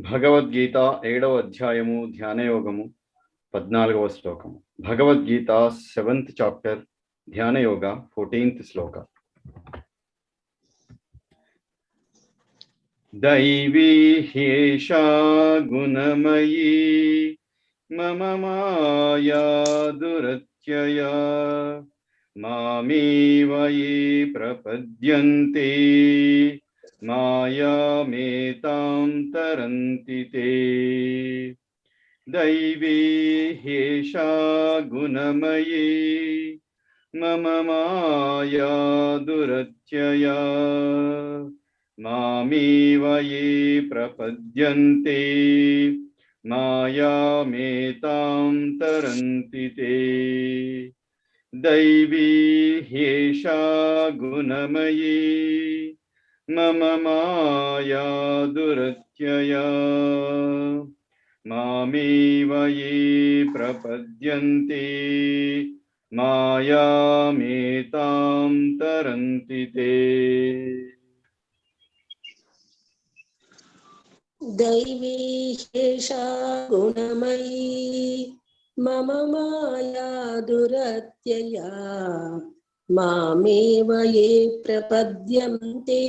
భగవద్గీత 7వ అధ్యాయము ధ్యానయోగము 14వ శ్లోకము. భగవద్గీత 7th చాప్టర్ ధ్యానయోగ 14th శ్లోక. దైవీ హ్యేషా గుణమయీ మమ మాయా దురత్యయా మామేవ యే ప్రపద్యంతే మాయామేతాం తరంతి తే. దైవీ హ్యేషా గుణమయీ మమ మాయా దురత్యయా మామేవ యే ప్రపద్యంతే మాయామేతాం తరంతి తే. దైవీ హ్యేషా గుణమయీ మమ మాయా దురత్యయా మామేవ యే ప్రపద్యంతే మాయామేతాం తరంతి తే. దైవీ హ్యేషా గుణమయీ మమ మాయా దురత్యయా మామేవ యే ప్రపద్యంతే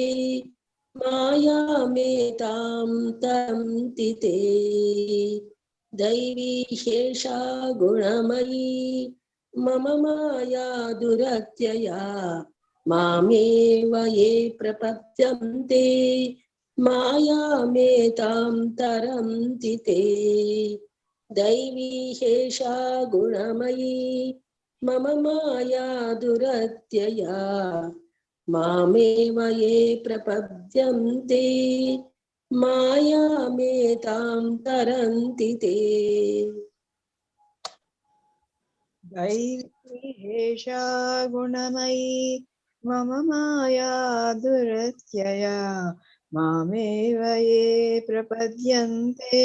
మాయామేతాం తరంతి తే. దైవీ హ్యేషా గుణమయీ మమ మాయా దురత్యయా మామేవ యే ప్రపద్యంతే మాయామేతాం తరంతి తే. దైవీ హ్యేషా గుణమయీ మమ మాయా దురత్యయా మామేవ యే ప్రపద్యంతే మాయామేతాం తరంతి తే. దైవీ హ్యేషా గుణమయీ మమ మాయా దురత్యయా మామేవ యే ప్రపద్యంతే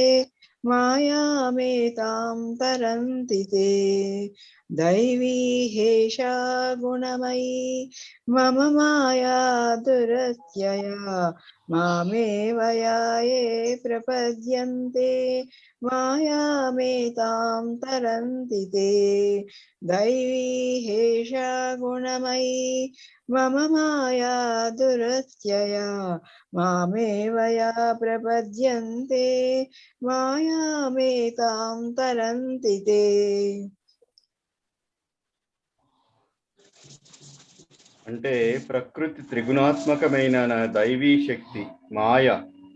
మాయామేతాం తరంతి తే. దైవీ హ్యేషా గుణమయీ మమ మాయా దురత్యయా మామేవ యే ప్రపద్యంతే మాయామేతాం తరంతి తే. దైవీ హ్యేషా గుణమయీ మమ మాయా దురత్యయా మామేవ యే ప్రపద్యంతే మాయామేతాం తరంతి తే. అంటే ప్రకృతి త్రిగుణాత్మకమైన దైవీ శక్తి మాయ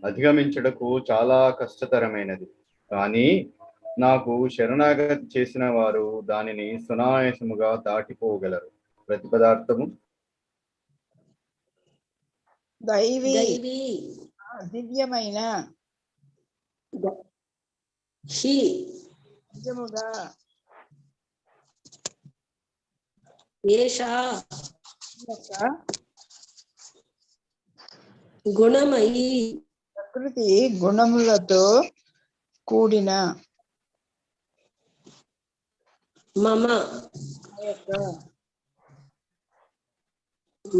అధిగమించడకు చాలా కష్టతరమైనది. కానీ నాకు శరణాగతి చేసిన వారు దానిని సునాయాసముగా దాటిపోగలరు. ప్రతిపదార్థము దైవీ దైవీ దివ్యమైన హి నిజముగా ఏషా యొక్క గుణమయీ ప్రకృతి గుణములతో కూడిన మమ యొక్క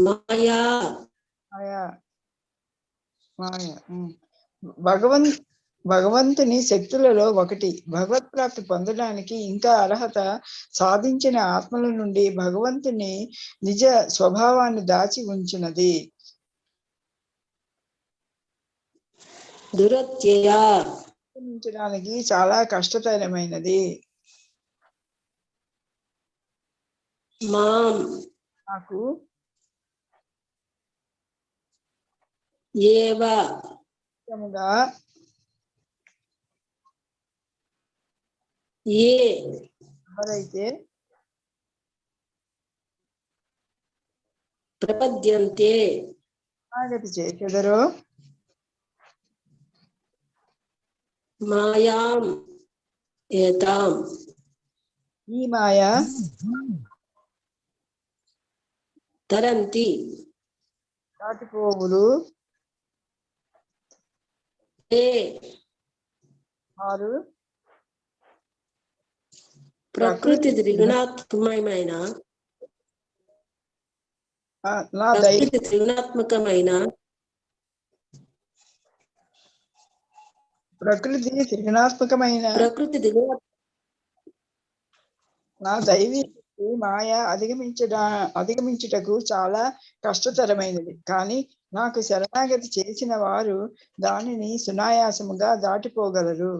మాయా భగవంతుని శక్తులలో ఒకటి. భగవత్ ప్రాప్తి పొందడానికి ఇంకా అర్హత సాధించిన ఆత్మల నుండి భగవంతుని నిజ స్వభావాన్ని దాచి ఉంచినది. దురత్యయా ఉంచడానికి చాలా కష్టతరమైనది. మాం నాకు ఏవ ఏ ఎవరైతే ప్రపద్యంతే శరణాగతి చేసెదరో మాయాం ఏతాం ఈ మాయా తరంతి దాటిపోవులు ఏ వారు ప్రకృతి త్రిగుణాత్మకమైన దైవీ త్రిగుణాత్మకమైన ప్రకృతి త్రిగుణాత్మకమైన ప్రకృతి దిగువ నా దైవీ శక్తి మాయ అధిగమించుటకు చాలా కష్టతరమైనది. కానీ నాకు శరణాగతి చేసిన వారు దానిని సునాయాసముగా దాటిపోగలరు.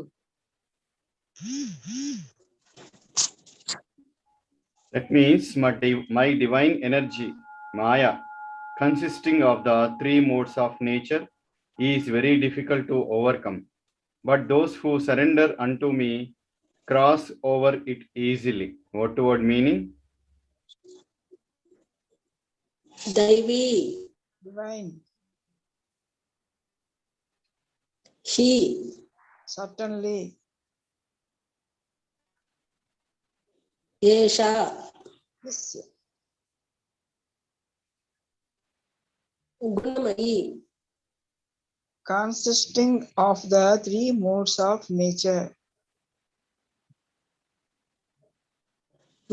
That means my divine energy, Maya, consisting of the three modes of nature, is very difficult to overcome. But those who surrender unto me cross over it easily. What word meaning? దైవీ divine he certainly Esha గుణమయి consisting of the three modes of nature.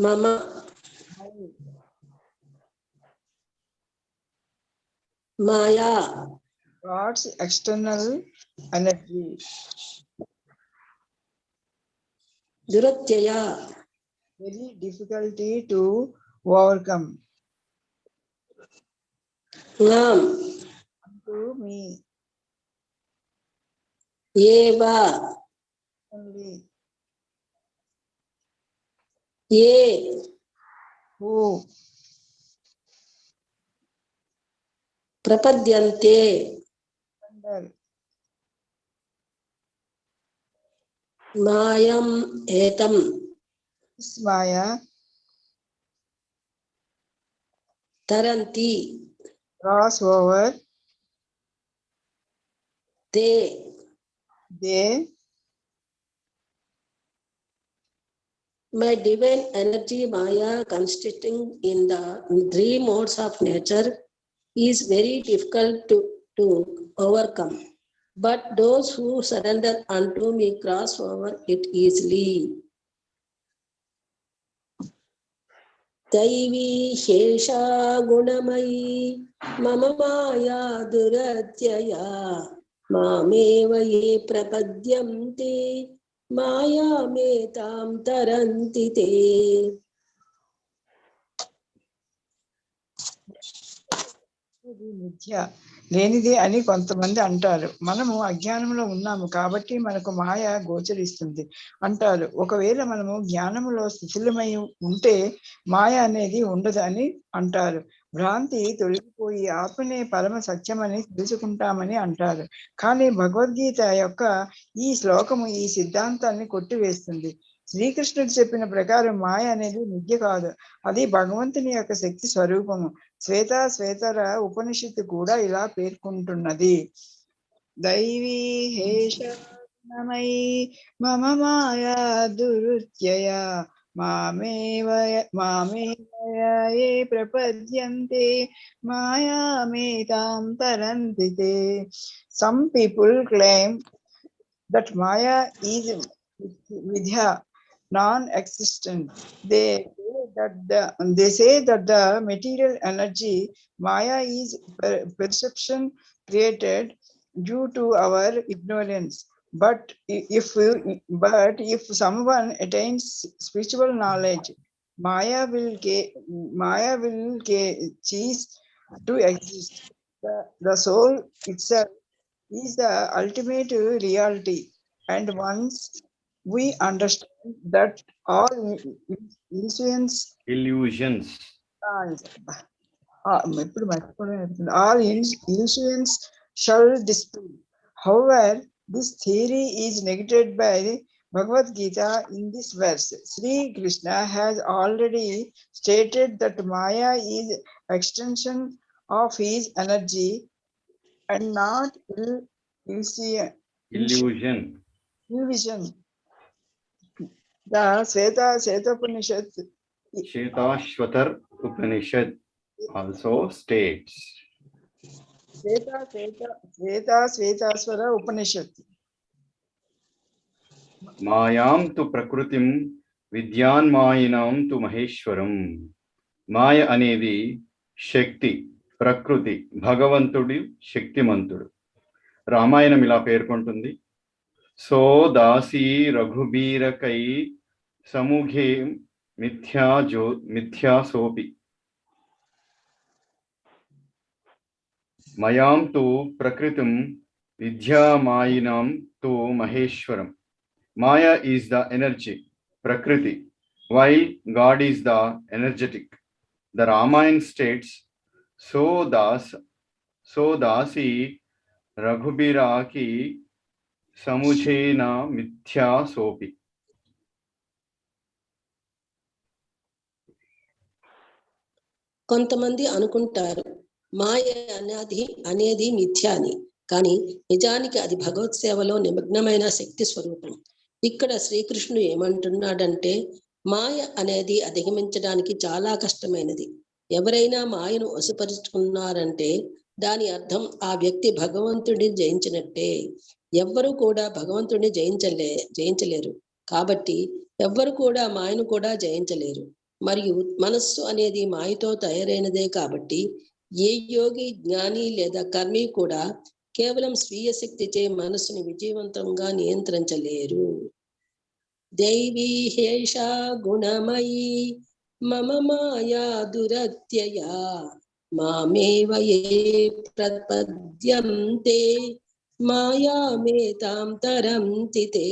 మమ మాయా God's external energy. Duratyaya Very difficulty to overcome. ంగాం Unto me ఏవ only. A Who ప్రపద్యంతే under మాయం ఏతం this Maya తరంతి cross over, తే they my divine energy maya consisting in the three modes of nature is very difficult to overcome, but those who surrender unto me cross over it easily. దైవీ శేషా గుణమయీ మమ మాయా దురత్యయా మామేవ ఏ ప్రపద్యంతే మాయామేతాం తరంతి తే. ఇది మిథ్య లేనిది అని కొంతమంది అంటారు. మనము అజ్ఞానంలో ఉన్నాము కాబట్టి మనకు మాయ గోచరిస్తుంది అంటారు. ఒకవేళ మనము జ్ఞానములో స్థితిలమై ఉంటే మాయ అనేది ఉండదు అని అంటారు. భ్రాంతి తొలగిపోయి ఆత్మనే పరమ సత్యమని తెలుసుకుంటామని అంటారు. కానీ భగవద్గీత యొక్క ఈ శ్లోకము ఈ సిద్ధాంతాన్ని కొట్టివేస్తుంది. శ్రీకృష్ణుడు చెప్పిన ప్రకారం మాయ అనేది మిథ్య కాదు, అది భగవంతుని యొక్క శక్తి స్వరూపము. శ్వేతర ఉపనిషత్తు కూడా ఇలా పేర్కొంటున్నది. దైవీ హేషమయీ మమ మాయా దురుత్యయ మామేవయే ప్రపద్యంతే మాయామేతాం తరంతి తే. Some people claim that Maya is vidya, non-existent. They say that the material energy Maya is perception created due to our ignorance. But if someone attains spiritual knowledge, Maya will cease to exist. The soul itself is the ultimate reality, and once we understand that all illusions shall disappear. However, this theory is negated by BhagavadGita in this verse. Sri Krishna has already stated that Maya is extension of his energy and not illusion. The Shetashvatar Upanishad also states. Svetasvara Upanishad. Mayam tu prakrutim Vijñānmayinam tu maheshwaram. Maya అనేది శక్తి, ప్రకృతి, భగవంతుడి శక్తిమంతుడు. రామాయణం ఇలా పేర్కొంటుంది. So దాసి రఘుబీరకై సముఖే మిథ్యా సోపి మయాం తు ప్రకృతిం విద్యామాయినాం తు Maheshwaram. Maya is the energy, Prakriti, while God is the energetic. The Ramayana states, So dasi Raghubiraki Samujena Mithya Sopi. కొంతమంది అనుకుంటారు మాయ అనేది మిథ్య అని, కానీ నిజానికి అది భగవత్ సేవలో నిమగ్నమైన శక్తి స్వరూపం. ఇక్కడ శ్రీకృష్ణుడు ఏమంటున్నాడంటే మాయ అనేది అధిగమించడానికి చాలా కష్టమైనది. ఎవరైనా మాయను వశపరుచుకున్నారంటే దాని అర్థం ఆ వ్యక్తి భగవంతుడిని జయించినట్టే. ఎవ్వరూ కూడా భగవంతుడిని జయించలేరు. కాబట్టి ఎవ్వరు కూడా మాయను కూడా జయించలేరు. మరియు మనస్సు అనేది మాయతో తయారైనదే కాబట్టి ఏ యోగి, జ్ఞాని లేదా కర్మి కూడా కేవలం స్వీయ శక్తిచే మనస్సుని విజయవంతంగా నియంత్రించలేరు. దైవీ హేషా గుణమయీ మమ మాయా దురత్యయా మామేవ యే ప్రపద్యంతే మాయామేతాం తరంతి తే.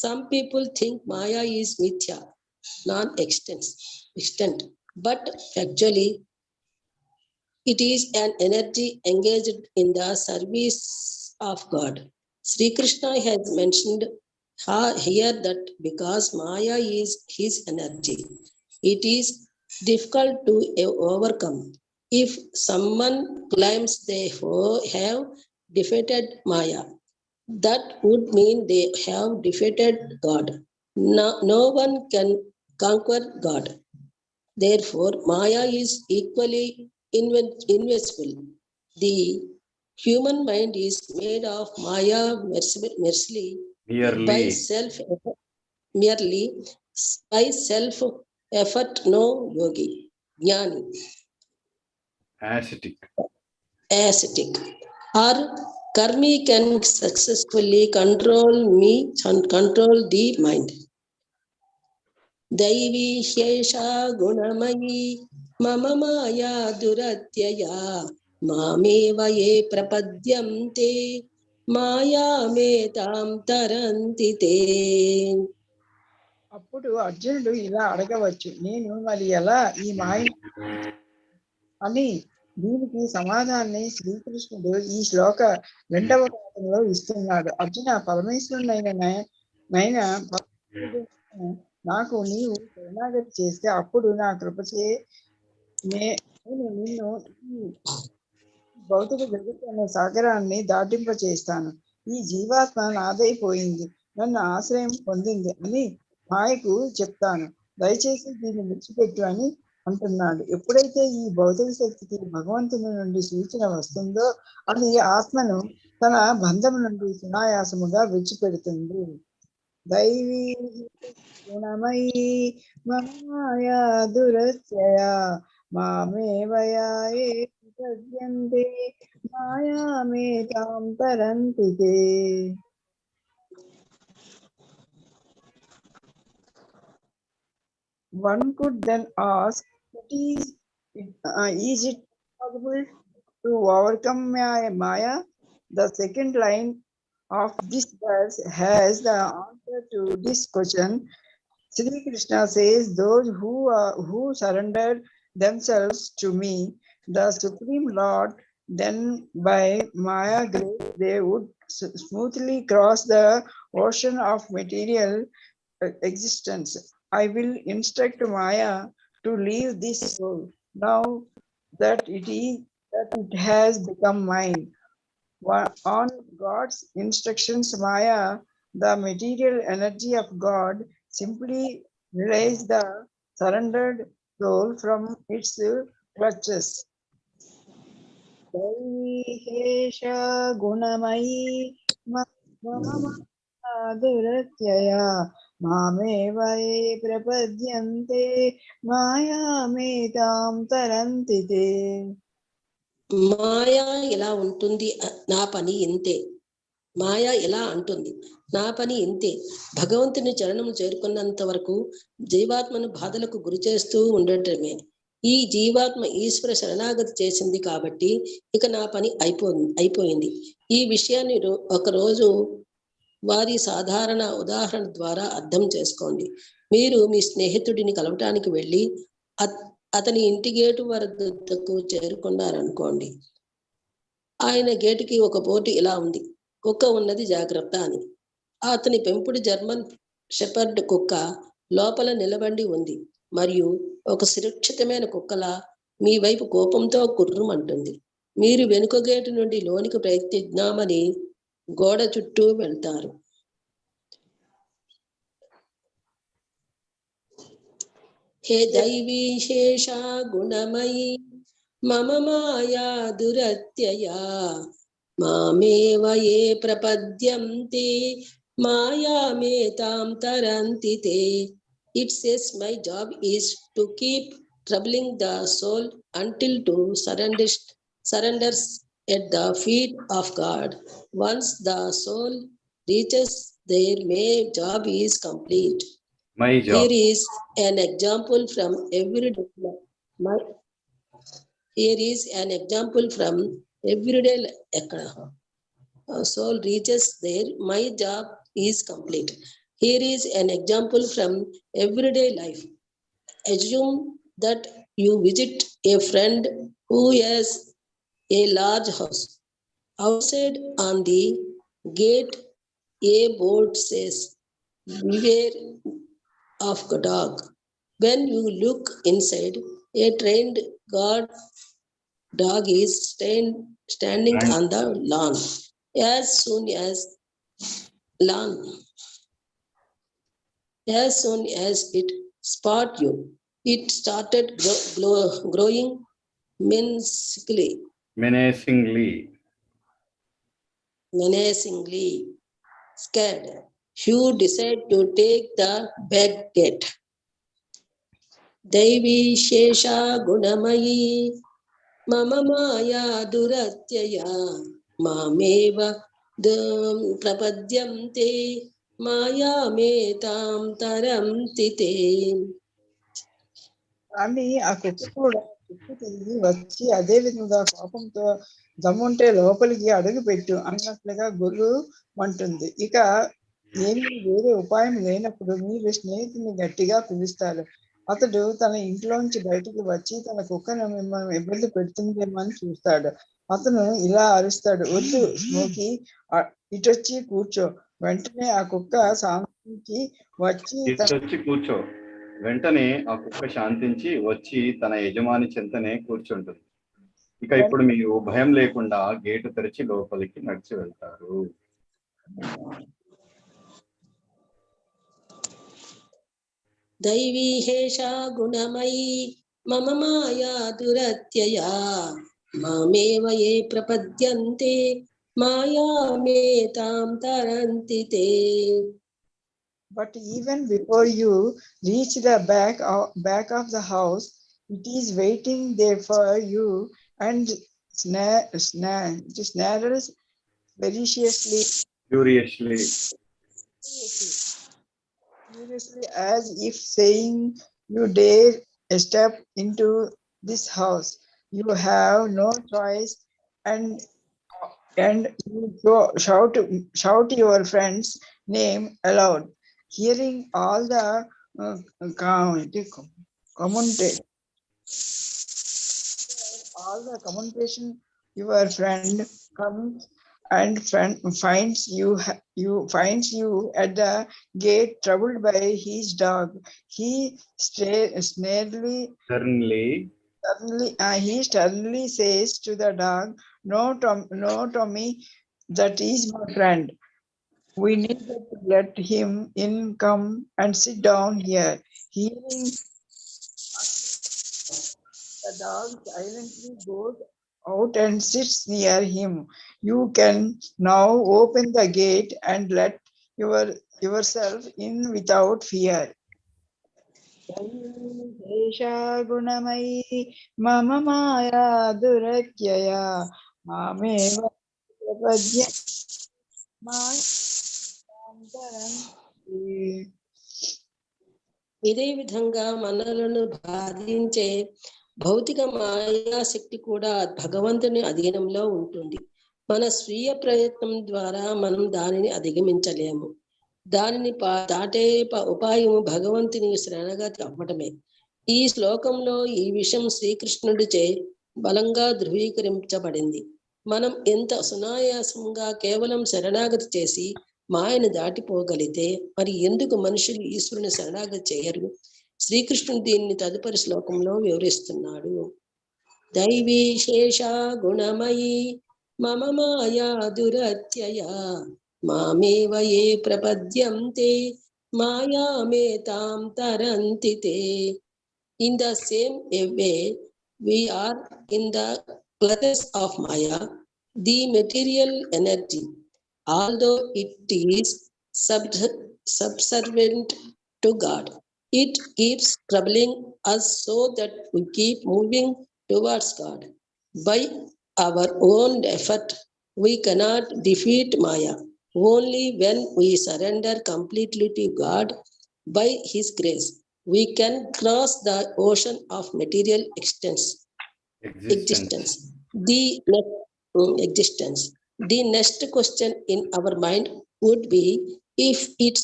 Some people think Maya is mithya, non-extant, but actually it is an energy engaged in the service of God. Sri Krishna has mentioned here that because Maya is his energy, it is difficult to overcome. If someone claims they have defeated Maya, that would mean they have defeated God. No one can conquer God. Therefore, Maya is equally invincible. The human mind is made of Maya merely by self-effort. No yogi, Jñāni, ascetic, or karmi can successfully control the mind. దైవీ హ్యేషా గుణమయీ మమ మాయా దురత్యయా మామేవ యే ప్రపద్యంతే మాయామేతాం తరంతి తే. అప్పుడు అర్జునుడు ఇలా అడగవచ్చు, నేను మరి ఎలా ఈ మాయ అని. దీనికి సమాధానాన్ని శ్రీకృష్ణుడు ఈ శ్లోక 2వ పాదంలో ఇస్తున్నాడు. అర్జున, పరమేశ్వరునైన నాకు నీవు శరణాగతి చేస్తే అప్పుడు నా కృపచే నేను నిన్ను ఈ భౌతిక జగత్తు అనే సాగరాన్ని దాటింప చేస్తాను. ఈ జీవాత్మ నాదైపోయింది, నన్ను ఆశ్రయం పొందింది అని మాయకు చెప్తాను. దయచేసి దీన్ని విడిచిపెట్టు అని అంటున్నాడు. ఎప్పుడైతే ఈ భౌతిక శక్తికి భగవంతుని నుండి సూచన వస్తుందో అది ఆత్మను తన బంధం నుండి సునాయాసముగా విడిచిపెడుతుంది. దైవీ గుణమయీ మమ మాయా దురత్యయా మామేవ యే ప్రపద్యంతే మాయామేతాం తరంతి తే. One could then ask, is it possible to overcome Maya? The second line of this verse has the answer to this question. Sri Krishna says, those who surrendered themselves to me, the Supreme Lord, then by Maya grace they would smoothly cross the ocean of material existence. I will instruct Maya to leave this soul now that it has become mine. On God's instructions, Maya, the material energy of God, simply release the surrendered soul from its clutches. Daihesha gunamayi duratya మామేవ యే ప్రపద్యంతే మాయామేతాం తరంతి తే. మాయా ఇలా ఉంటుంది, నా పని ఇంతే. మాయ ఇలా అంటుంది, నా పని ఇంతే. భగవంతుని చరణము చేరుకున్నంత వరకు జీవాత్మను బాధలకు గురి చేస్తూ ఉండటమే. ఈ జీవాత్మ ఈశ్వర శరణాగతి చేసింది కాబట్టి ఇక నా పని అయిపోయింది. ఈ విషయాన్ని ఒకరోజు వారి సాధారణ ఉదాహరణ ద్వారా అర్థం చేసుకోండి. మీరు మీ స్నేహితుడిని కలవటానికి వెళ్ళి అతని ఇంటి గేటు వద్దకు చేరుకున్నారనుకోండి. ఆయన గేటుకి ఒక బోర్డు ఇలా ఉంది, కుక్క ఉన్నది జాగ్రత్త అని. అతని పెంపుడు జర్మన్ షెపర్డ్ కుక్క లోపల నిలబడి ఉంది మరియు ఒక సురక్షితమైన కుక్కలా మీ వైపు కోపంతో కుర్రుమంటుంది. మీరు వెనుక గేటు నుండి లోనికి ప్రయత్నిద్దామని గోడ చుట్టూ వెళ్తారు. హే దైవీశేష గుణమయీ మమ మాయా దురత్యయా మామేవ ఏ ప్రపద్యంతే మాయామేతాం తరంతి తే. It says my job is to keep troubling the soul until to surrenders at the feet of God. Once the soul reaches there, my job is complete. My job. Here is an example from everyday life. Here is an example from everyday life. Soul reaches there, my job is complete. Here is an example from everyday life. Assume that you visit a friend who has a large house. Outside on the gate, a board says, "Beware of a dog." When you look inside, a trained guard dog is standing on the lawn. As soon as it spot you, it started growing menacingly. Scared, you decide to take the back gate. Daivi shesha gunamayi mama maya duratyaya mameva prapadyante మాయామేతాం తరంతి తే. అని ఆ కుక్క కూడా చుట్టూ తిరిగి వచ్చి అదే విధంగా కోపంతో దమ్ముంటే లోపలికి అడుగు పెట్టు అన్నట్లుగా గొర్రు అంటుంది. ఇక ఏమీ వేరే ఉపాయం లేనప్పుడు మీరు స్నేహితుని గట్టిగా పిలుస్తారు. అతడు తన ఇంట్లోంచి బయటికి వచ్చి తన కుక్కను మిమ్మల్ని ఇబ్బంది పెడుతుందేమో అని చూస్తాడు. అతను ఇలా అరుస్తాడు, వద్దు స్మోకీ, ఇటొచ్చి కూర్చో. వెంటనే ఆ కుక్క శాంతించి వచ్చి తన యజమాని చెంతనే కూర్చుంటుంది. ఇక ఇప్పుడు మీరు భయం లేకుండా గేటు తెరిచి లోపలికి నడిచి వెళ్తారు. దైవీ హేషా గుణమయీ మమ మాయా దురత్యయా మామేవ ఏ ప్రపద్యంతే మాయామేతాం తరంతి తే. But even before you reach the back of the house, it is waiting there for you and snares furiously, as if saying, you dare step into this house, you have no choice, and you shout your friend's name aloud. Hearing all the communication, your friend comes and finds you at the gate, troubled by his dog. He sternly says to the dog, "No, Tommy, that is my friend. We need to let him in. Come and sit down here." Hearing the dog silently goes out and sits near him. You can now open the gate and let yourself in without fear. గుణమయీ మమ మాయా దురత్యయా మామేవ ప్రపద్యంతే ఇదే విధంగా మనలను బాధించే భౌతిక మాయాశక్తి కూడా భగవంతుని అధీనంలో ఉంటుంది. మన స్వీయ ప్రయత్నం ద్వారా మనం దానిని అధిగమించలేము. దానిని దాటే ఉపాయము భగవంతుని శరణాగతి అవ్వటమే. ఈ శ్లోకంలో ఈ విషయం శ్రీకృష్ణుడిచే బలంగా ధృవీకరించబడింది. మనం ఎంత సునాయాసంగా కేవలం శరణాగతి చేసి మాయను దాటిపోగలిగితే మరి ఎందుకు మనుషులు ఈశ్వరుని శరణాగతి చేయరు? శ్రీకృష్ణుడు దీన్ని తదుపరి శ్లోకంలో వివరిస్తున్నాడు. దైవీ శేష గుణమయీ మమ మాయా దురత్యయా మామేవ ఏ ప్రపద్యంతే మాయామేతాం తరంతి తే. In the same way, we are in the clutches of Maya, the material energy. Although it is subservient to God, it keeps troubling us so that we keep moving towards God. By our own effort, we cannot defeat Maya. Only when we surrender completely to God, by His grace, we can cross the ocean of material existence. The next question in our mind would be, if it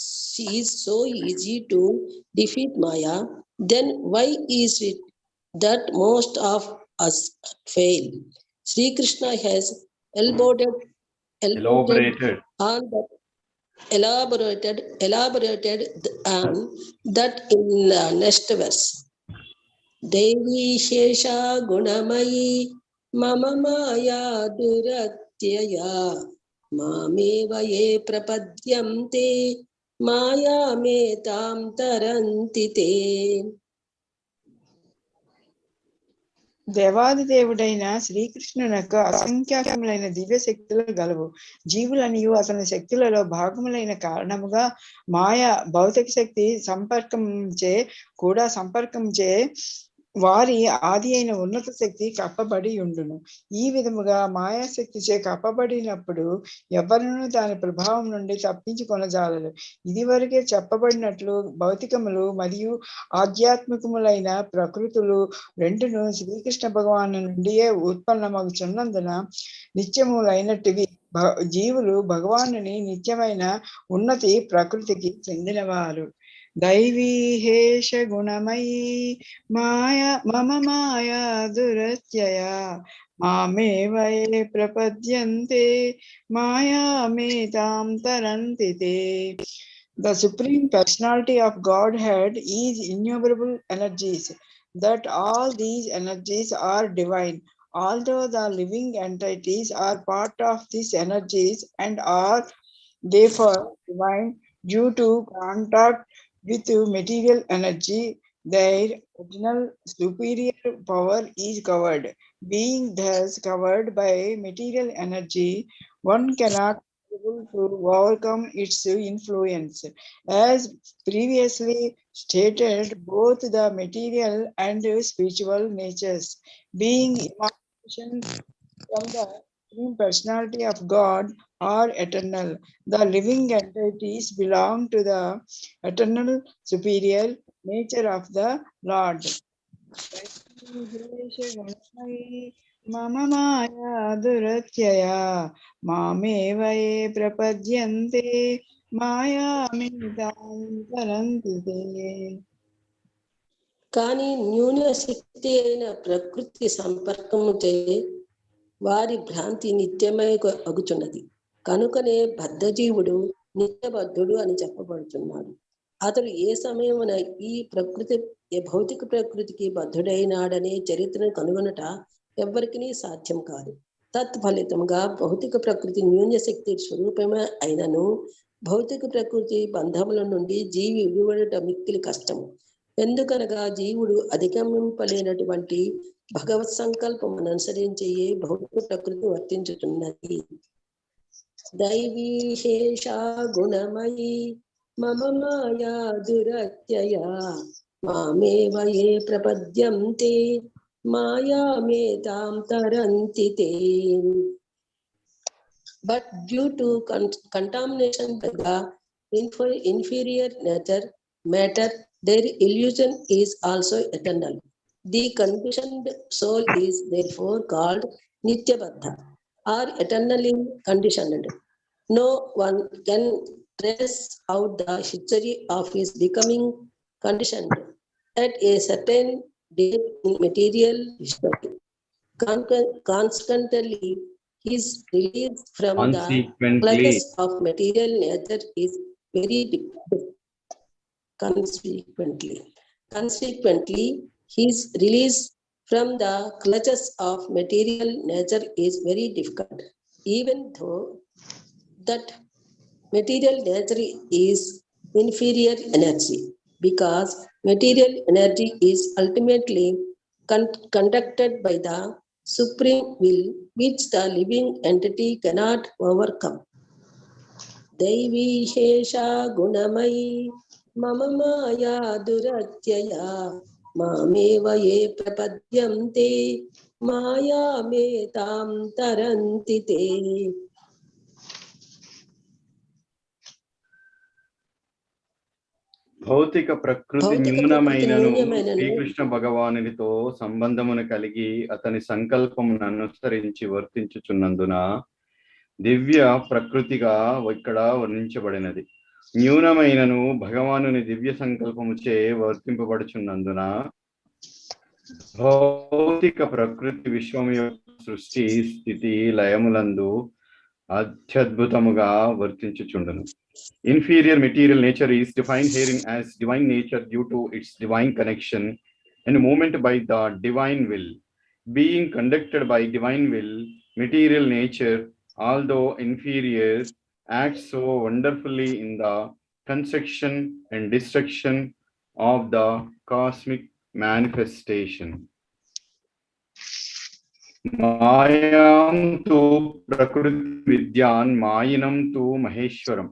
is so easy to defeat Maya, then why is it that most of us fail? Sri Krishna has elaborated on that in the next verse. Devi Shesha Gunamayi Mama Maya Duratyaya Mameva Ye Prapadyamte Maya Metam Taranti Te. దేవాది దేవుడైన శ్రీకృష్ణునకు అసంఖ్యాకములైన దివ్య శక్తులు గలవు. జీవులనియు అతని శక్తులలో భాగములైన కారణముగా మాయ భౌతిక శక్తి సంపర్కంచే వారి ఆది అయిన ఉన్నత శక్తి కప్పబడి ఉండును. ఈ విధముగా మాయాశక్తిచే కప్పబడినప్పుడు ఎవరునూ దాని ప్రభావం నుండి తప్పించుకొనజాలరు. ఇది వరకే చెప్పబడినట్లు భౌతికములు మరియు ఆధ్యాత్మికములైన ప్రకృతులు రెండును శ్రీకృష్ణ భగవాను నుండియే ఉత్పన్నమగుచున్నందున నిత్యములైనటివి. జీవులు భగవానుని నిత్యమైన ఉన్నతి ప్రకృతికి చెందినవారు. దైవీ హేష గుణమయీ మాయా మమ మాయా దురత్యయా మామేవ ఏ ప్రపద్యంతే మాయామేతాం తరంతి తే. The Supreme Personality of Godhead is innumerable energies, that all these energies are divine. Although the living entities are part of these energies and are therefore divine due to contact with material energy, their original superior power is covered. Being thus covered by material energy, one cannot be able to overcome its influence. As previously stated, both the material and spiritual natures, being emanation from the Supreme Personality of God, are eternal. The living entities belong to the eternal superior nature of the Lord. Mama maya duratyaya mameva ye prapadyante mayamidam taranti te. కానీ న్యూన శక్తి అయిన ప్రకృతి సంపర్కముచే వారి భ్రాంతి నిత్యమై అగుచున్నది. కనుకనే బద్ధజీవుడు నిత్యబద్ధుడు అని చెప్పబడుతున్నాడు. అతడు ఏ సమయమున ఈ భౌతిక ప్రకృతికి బద్ధుడైనాడనే చరిత్రను కనుగొనట ఎవ్వరికీ సాధ్యం కాదు. తత్ఫలితంగా భౌతిక ప్రకృతి న్యూనశక్తి స్వరూపమే అయినను భౌతిక ప్రకృతి బంధముల నుండి జీవి విడివడట మిక్కిలి కష్టము. ఎందుకనగా జీవుడు అధిగమింపలేనటువంటి భగవత్ సంకల్పం అనుసరించి భౌతిక ప్రకృతి వర్తించుతున్నది. దైవీ శేషా గుణమయీ మమ మాయా దురత్యయా మామేవ ఏ ప్రపద్యంతే మాయామేతాం తరంతి తే. But due to contamination by the inferior matter, their illusion is also eternal. The conditioned soul is therefore called Nityabadha, or eternally conditioned. No one can trace out the history of his becoming conditioned at a certain date in material history. Consequently, his release from the clutches of material nature is very difficult. Consequently, his release from the clutches of material nature is very difficult, even though that material nature is inferior energy, because material energy is ultimately conducted by the supreme will, which the living entity cannot overcome. Daivi Shesha Gunamai Mama Maya Duratyaya Mameva Ye Prapadyante Maya Metam Tarantite. భౌతిక ప్రకృతి న్యూనమైనను శ్రీకృష్ణ భగవానునితో సంబంధమును కలిగి అతని సంకల్పమును అనుసరించి వర్తించుచున్నందున దివ్య ప్రకృతిగా ఇక్కడ వర్ణించబడినది. న్యూనమైనను భగవానుని దివ్య సంకల్పముచే వర్తింపబడుచున్నందున భౌతిక ప్రకృతి విశ్వము యొక్క సృష్టి స్థితి లయములందు అత్యద్భుతముగా వర్తించుచుండును. Inferior material nature is defined herein as divine nature due to its divine connection and movement by the divine will. Being conducted by divine will, material nature, although inferior, acts so wonderfully in the construction and destruction of the cosmic manifestation. Mayam tu prakriti vidyan mayinam tu maheshwaram.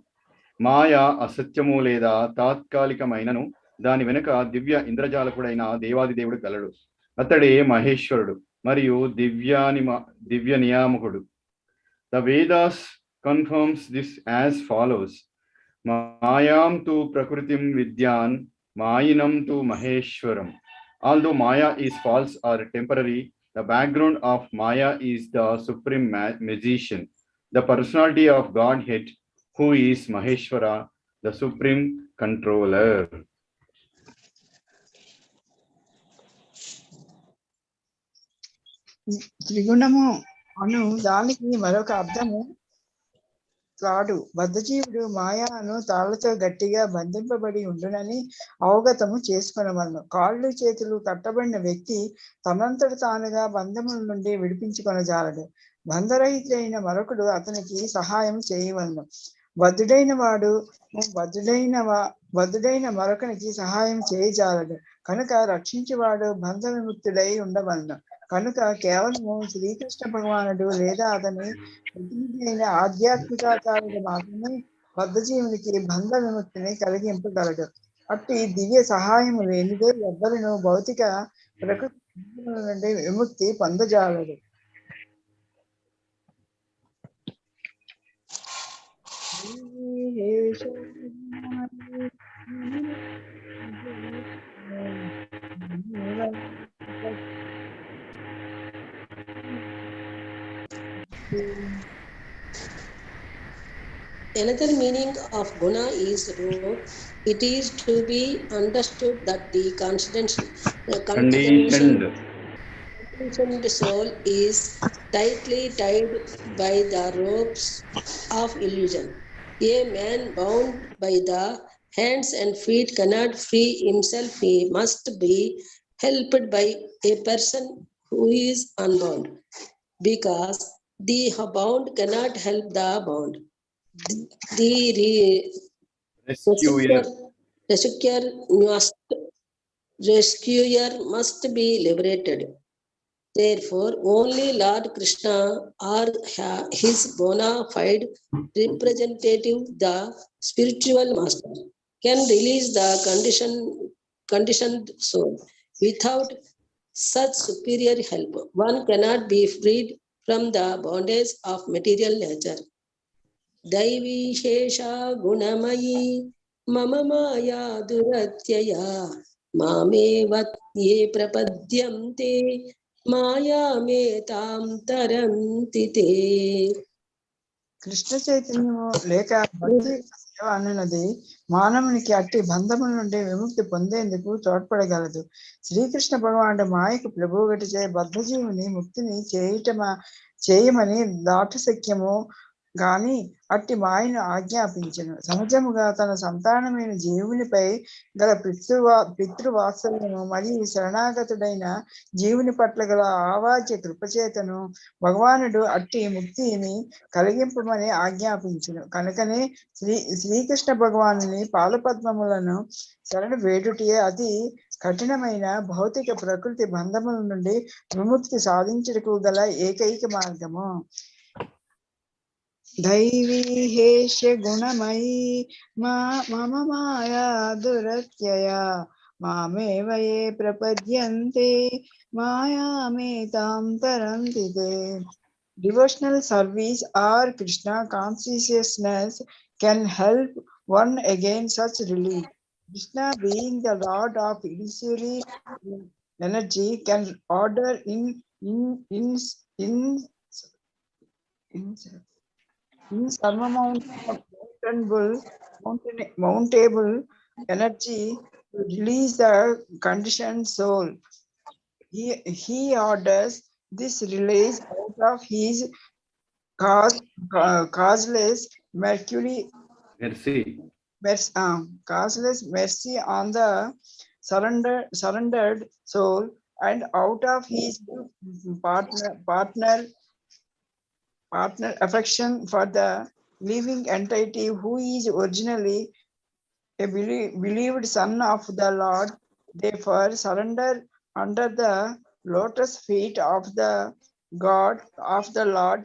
మాయ అసత్యము లేదా తాత్కాలికమైనను దాని వెనుక దివ్య ఇంద్రజాలకుడైన దేవాది దేవుడు కలడు. అతడే మహేశ్వరుడు మరియు దివ్య నియామకుడు. The Vedas confirms this as follows. మాయాం తు ప్రకృతిం విద్యాన్ మాయినం తు మహేశ్వరం. Although maya is false or temporary, the background of maya is the supreme magician, the personality of God head, who is Maheshwara, the supreme controller. త్రిగుణము అను దానికి మరొక అర్థము తాడు. బద్ధజీవుడు మాయాను తాళ్లతో గట్టిగా బంధింపబడి ఉండునని అవగతము చేసుకొనవలను. కాళ్ళు చేతులు కట్టబడిన వ్యక్తి తనంతట తానుగా బంధముల నుండి విడిపించుకొనజాలడు. బంధరహితుడైన మరొకడు అతనికి సహాయం చేయవలను. బద్ధుడైన మరొకనికి సహాయం చేయజాలడు. కనుక రక్షించేవాడు బంధ విముక్తుడై ఉండవలను. కనుక కేవలము శ్రీకృష్ణ భగవానుడు లేదా అతని ప్రతినిధి అయిన ఆధ్యాత్మికాచార్యుడు మాత్రమే బద్ధజీవునికి బంధ విముక్తిని కలిగింపగలడు. అట్టి దివ్య సహాయము లేనిదే ఎవ్వరును భౌతిక ప్రకృతి నుండి విముక్తి పొందజాలడు. Another meaning of guna is root. It is to be understood that the conditioned soul is tightly tied by the ropes of illusion. A man bound by the hands and feet cannot free himself. He must be helped by a person who is unbound, because the bound cannot help the bound. The rescuer must be liberated. Therefore, only Lord Krishna or his bona fide representative, the spiritual master, can release the conditioned soul. Without such superior help, one cannot be freed from the bondage of material nature. దైవీశేషా గుణమయీ మమ మాయా దురత్యయా మామేవ ఏ ప్రపద్యంతే మాయామేతాం తరంతి తే. కృష్ణ చైతన్యము లేక భక్తి సేవ అనున్నది మానవునికి అట్టి బంధముల నుండి విముక్తి పొందేందుకు తోడ్పడగలదు. శ్రీకృష్ణ భగవానుడు మాయకు ప్రభువుగటిచే బద్ధజీవుని ముక్తిని చేయమని దాటశక్యము గాని అట్టి మాయను ఆజ్ఞాపించను. సహజముగా తన సంతానమైన జీవునిపై గల పితృవాత్సల్యము మరియు శరణాగతుడైన జీవుని పట్ల గల ఆవాజ్య కృపచేతను భగవానుడు అట్టి ముక్తిని కలిగింపమని ఆజ్ఞాపించును. కనుకనే శ్రీకృష్ణ భగవానుని పాదపద్మములను శరణు వేడుటియే అతి కఠినమైన భౌతిక ప్రకృతి బంధముల నుండి విముక్తి సాధించుటకు గల ఏకైక మార్గము. దైవీహేష గుణమయీ మమ మాయా దురత్యయా మామేవ ఏ ప్రపద్యంతే మాయామేతాం తరంతి తే. Devotional service or Krishna consciousness can help one again such relief. Krishna, being the Lord of illusory energy, can order insurmountable energy to release the conditioned soul. He orders this release out of his causeless mercy on the surrendered soul, and out of his partner affection for the living entity who is originally a believed son of the Lord. Therefore, surrender under the lotus feet of the God of the Lord.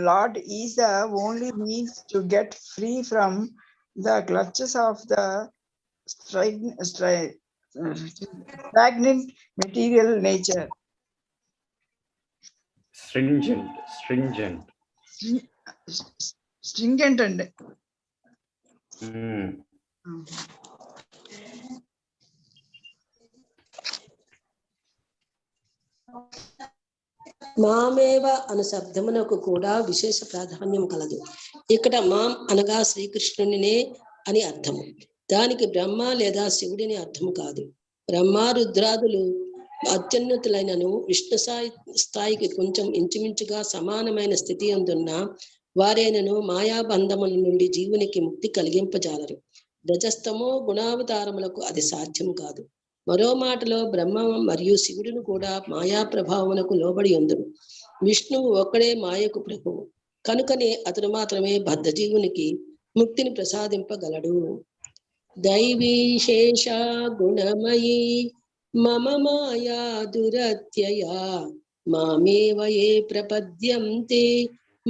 Lord is the only means to get free from the clutches of the stagnant material nature. Stringent and మామేవ అను శబ్దమునకు కూడా విశేష ప్రాధాన్యం కలదు. ఇక్కడ మాం అనగా శ్రీకృష్ణునినే అని అర్థము. దానికి బ్రహ్మ లేదా శివుడిని అర్థము కాదు. బ్రహ్మ రుద్రాదులు అత్యున్నతులైనను విష్ణు స్థాయికి కొంచెం ఇంచుమించుగా సమానమైన స్థితి అందున్న వారేనను మాయాబంధముల నుండి జీవునికి ముక్తి కలిగింపజాలరు. రజస్తమో గుణావతారములకు అది సాధ్యం కాదు. మరో మాటలో బ్రహ్మ మరియు శివుడును కూడా మాయా ప్రభావమునకు లోబడి ఉందును. విష్ణువు ఒక్కడే మాయకు ప్రభువు. కనుకనే అతను మాత్రమే బద్ధజీవునికి ముక్తిని ప్రసాదింపగలడు. దైవీశేష గుణమయీ మమ మాయా దురత్యయా మామేవ ఏ ప్రపద్యంతే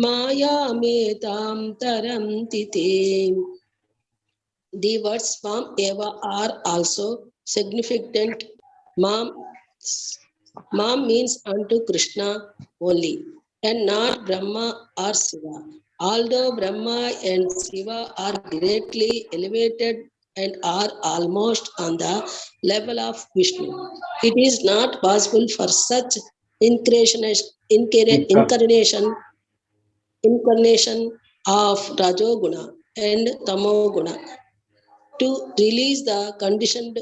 మాయామేతాం తరంతి తే. The words mam eva are also significant. Mam means unto Krishna only and not Brahma or Shiva. Although Brahma and Shiva are greatly elevated and are almost on the level of Vishnu, it is not possible for such incarnation of Rajoguna and Tamoguna to release the conditioned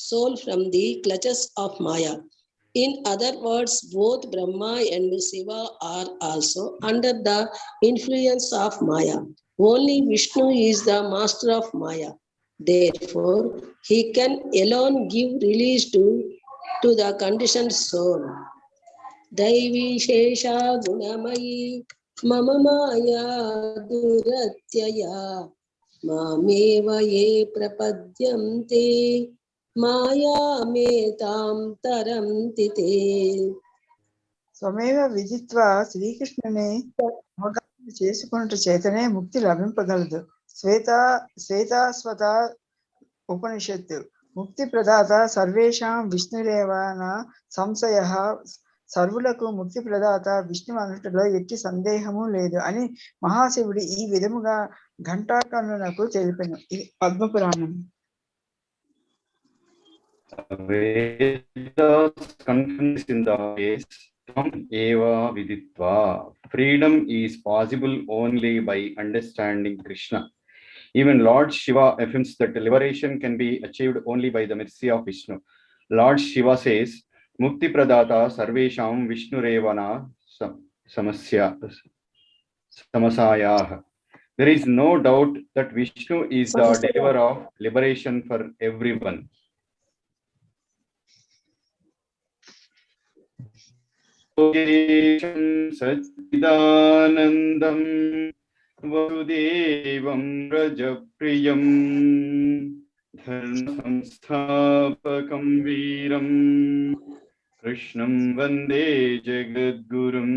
soul from the clutches of Maya. In other words, both Brahma and Shiva are also under the influence of Maya. Only Vishnu is the master of Maya. Therefore, he can alone give release to the conditioned soul. Daivi Shesha Gunamayi Mama Maya Duratyaya మామేవ ఏ ప్రపద్యంతే మాయామేతాం తరంతి తే. స్వమేవ విదిత్వా శ్రీకృష్ణుని అవగాహన చేసుకున్నట్టు చేతనే ముక్తి లభింపగలదు. శ్వేతాస్వత ఉపనిషత్తు ముక్తి ప్రదాత సర్వేషాం విష్ణురేవ న సంశయః సర్వులకు ముక్తి ప్రదాత విష్ణు అనుటలో ఎట్టి సందేహము లేదు అని మహాశివుడు ఈ విధముగా ఘంటాకర్ణునకు తెలిపెను. ఇది Padma Purana. In the ways tam eva viditva. Freedom is possible only by understanding Krishna. Even Lord Shiva affirms that liberation can be achieved only by the mercy of Vishnu. Lord Shiva says, Mukti Pradata Sarvesham Vishnurevana Samasayah. There is no doubt that Vishnu is the deliverer of liberation for everyone. Satchidanandam Vasudevam Rajapriyam Dharma Samsthapakam Veeram Krishnam Vande Jagadgurum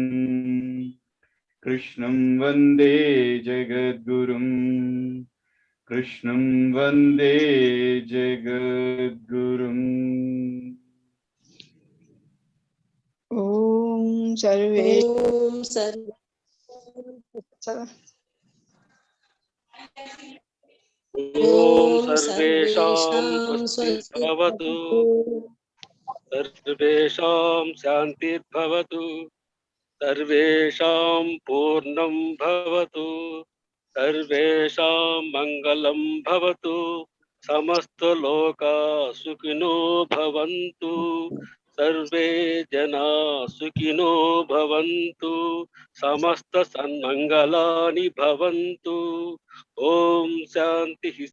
Krishnam Vande Jagadgurum Krishnam Vande Jagadgurum. Om survey Om survey ఓం సర్వేషాం స్వస్తిర్భవతు సర్వేషాం శాంతిర్భవతు సర్వేషాం పూర్ణం భవతు సర్వేషాం మంగళం భవతు సమస్త లోకా సుఖినో భవంతు సర్వే జనా సుఖినో భవంతు సమస్త సన్మంగళాని భవంతు. ఓం శాంతి